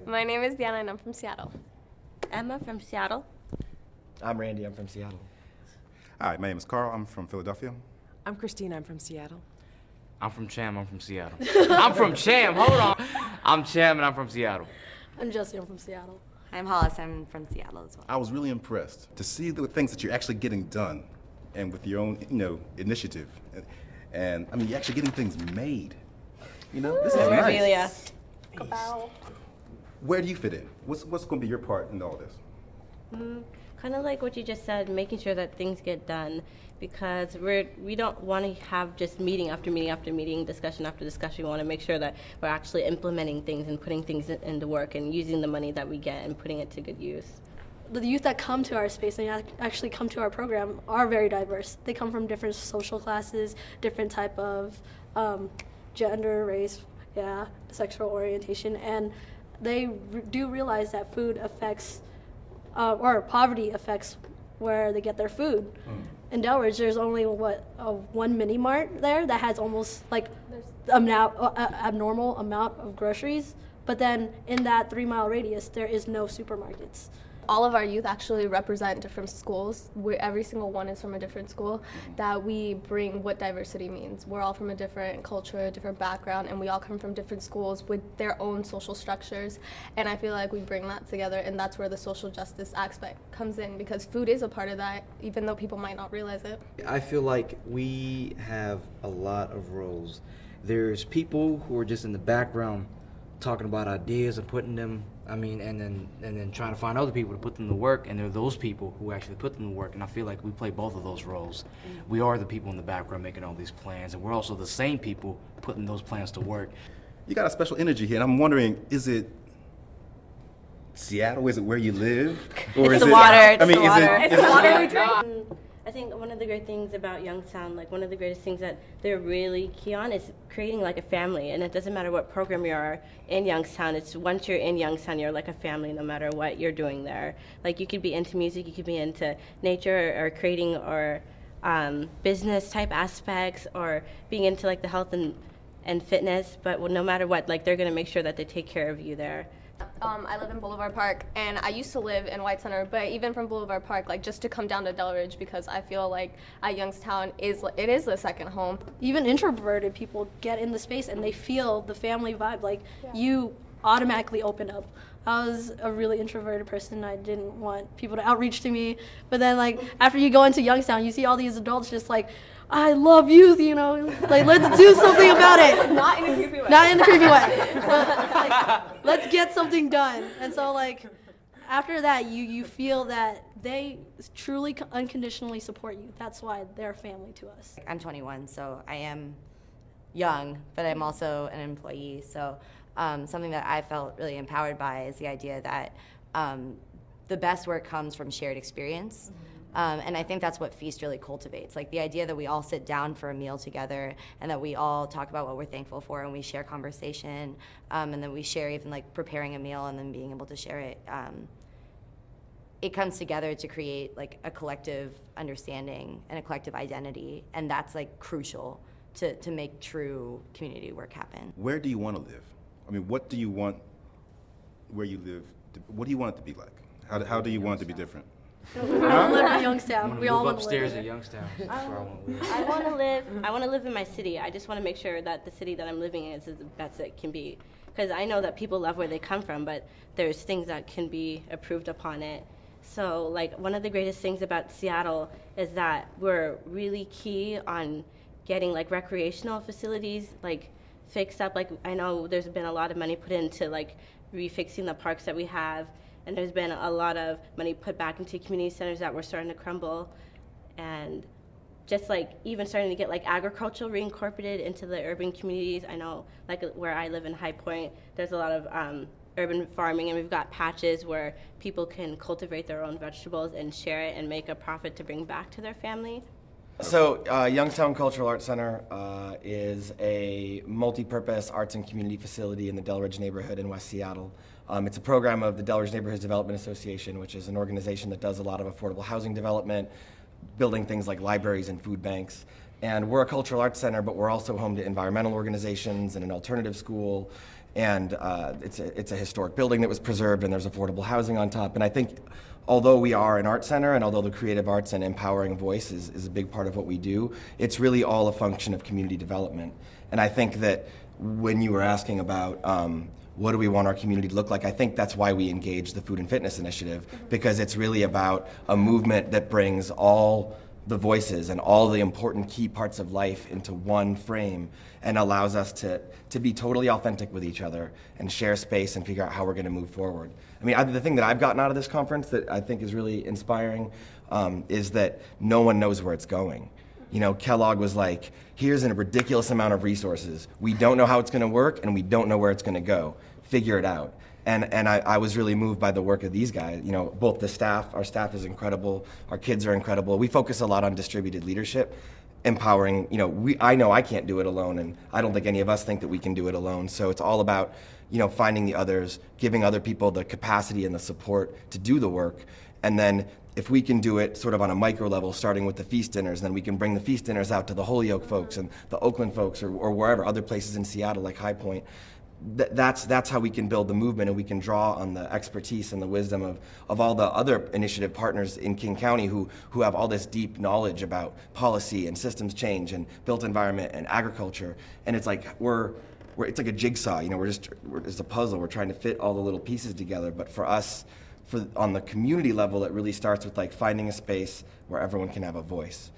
My name is Deanna and I'm from Seattle. Emma from Seattle. I'm Randy, I'm from Seattle. Hi, my name is Carl, I'm from Philadelphia. I'm Christine, I'm from Seattle. I'm from Cham, I'm from Seattle. I'm from Cham, hold on. I'm Cham and I'm from Seattle. I'm Jessie, I'm from Seattle. I'm Hollis, I'm from Seattle as well. I was really impressed to see the things that you're actually getting done and with your own, initiative. And I mean, you're actually getting things made. This is nice. Where do you fit in? What's going to be your part in all this? Kind of like what you just said, making sure that things get done, because we don't want to have just meeting after meeting after meeting, discussion after discussion. We want to make sure that we're actually implementing things and putting things into work and using the money that we get and putting it to good use. The youth that come to our space and actually come to our program are very diverse. They come from different social classes, different type of gender, race, sexual orientation, and they do realize that food affects, or poverty affects where they get their food. In Delridge, there's only one mini mart there that has almost like abnormal amount of groceries, but then in that 3-mile radius, there is no supermarkets. All of our youth actually represent different schools. Every single one is from a different school. That we bring what diversity means. We're all from a different culture, different background, and we all come from different schools with their own social structures. And I feel like we bring that together, and that's where the social justice aspect comes in, because food is a part of that, even though people might not realize it. I feel like we have a lot of roles. There's people who are just in the background talking about ideas and putting them, and then trying to find other people to put them to work, and there are those people who actually put them to work, and I feel like we play both of those roles. We are the people in the background making all these plans, and we're also the same people putting those plans to work. You got a special energy here, and I'm wondering, is it Seattle? Is it where you live? Or it's is the water, it's the water. Is It's the water it, we drink. I think one of the great things about Youngstown, like one of the greatest things that they're really key on, is creating like a family. And it doesn't matter what program you are in Youngstown. It's once you're in Youngstown, you're like a family no matter what you're doing there. Like you could be into music, you could be into nature or creating or business type aspects, or being into like the health and fitness. But no matter what, like they're gonna make sure that they take care of you there. I live in Boulevard Park, and I used to live in White Center, but even from Boulevard Park, like just to come down to Delridge, because I feel like at Youngstown is a second home. Even introverted people get in the space and they feel the family vibe, like you automatically open up. I was a really introverted person. I didn't want people to outreach to me, but then like after you go into Youngstown, you see all these adults just like, I love youth, like let's do something about it. Not in a creepy way. Not in a creepy way. But, like, let's get something done. And so like after that, you feel that they truly unconditionally support you. That's why they're family to us. I'm 21, so I am young, but I'm also an employee. So something that I felt really empowered by is the idea that the best work comes from shared experience. And I think that's what F.E.E.S.T really cultivates, like the idea that we all sit down for a meal together and that we all talk about what we're thankful for, and we share conversation, and then we share even like preparing a meal and then being able to share it. It comes together to create like a collective understanding and a collective identity, and that's like crucial to make true community work happen. Where do you want to live? I mean, what do you want where you live? What do you want it to be like? How do you want it to be different? We all live in Youngstown. We all move want to upstairs live at Youngstown. That's where I want to live. I want to live in my city. I just want to make sure that the city that I'm living in is the best it can be. Because I know that people love where they come from, but there's things that can be improved upon it. So, like, one of the greatest things about Seattle is that we're really key on getting, like, recreational facilities, like, fixed up. Like, I know there's been a lot of money put into, like, refixing the parks that we have. And there's been a lot of money put back into community centers that were starting to crumble, and just like even starting to get like agriculture reincorporated into the urban communities. I know like where I live in High Point, there's a lot of urban farming, and we've got patches where people can cultivate their own vegetables and share it and make a profit to bring back to their family. So Youngstown Cultural Arts Center is a multi-purpose arts and community facility in the Delridge neighborhood in West Seattle. It's a program of the Delridge Neighborhoods Development Association, which is an organization that does a lot of affordable housing development, building things like libraries and food banks. And we're a cultural arts center, but we're also home to environmental organizations and an alternative school. And it's a historic building that was preserved, and there's affordable housing on top. And I think although we are an art center, and although the creative arts and empowering voice is a big part of what we do, it's really all a function of community development. And I think that when you were asking about what do we want our community to look like, I think that's why we engage the Food and Fitness Initiative, because it's really about a movement that brings all the voices and all the important key parts of life into one frame and allows us to be totally authentic with each other and share space and figure out how we're going to move forward. I mean, the thing that I've gotten out of this conference that I think is really inspiring is that no one knows where it's going. You know, Kellogg was like, here's a ridiculous amount of resources. We don't know how it's going to work, and we don't know where it's going to go. Figure it out. And I was really moved by the work of these guys. You know, both the staff, our staff is incredible, our kids are incredible. We focus a lot on distributed leadership, empowering, you know, I know I can't do it alone, and I don't think any of us think that we can do it alone. So it's all about, you know, finding the others, giving other people the capacity and the support to do the work, and then if we can do it sort of on a micro level, starting with the F.E.E.S.T dinners, then we can bring the F.E.E.S.T dinners out to the Holyoke folks and the Oakland folks or wherever, other places in Seattle like High Point. That's how we can build the movement, and we can draw on the expertise and the wisdom of all the other initiative partners in King County who have all this deep knowledge about policy and systems change and built environment and agriculture. And it's like it's like a jigsaw, you know, it's a puzzle. We're trying to fit all the little pieces together. But for us, on the community level, it really starts with like finding a space where everyone can have a voice.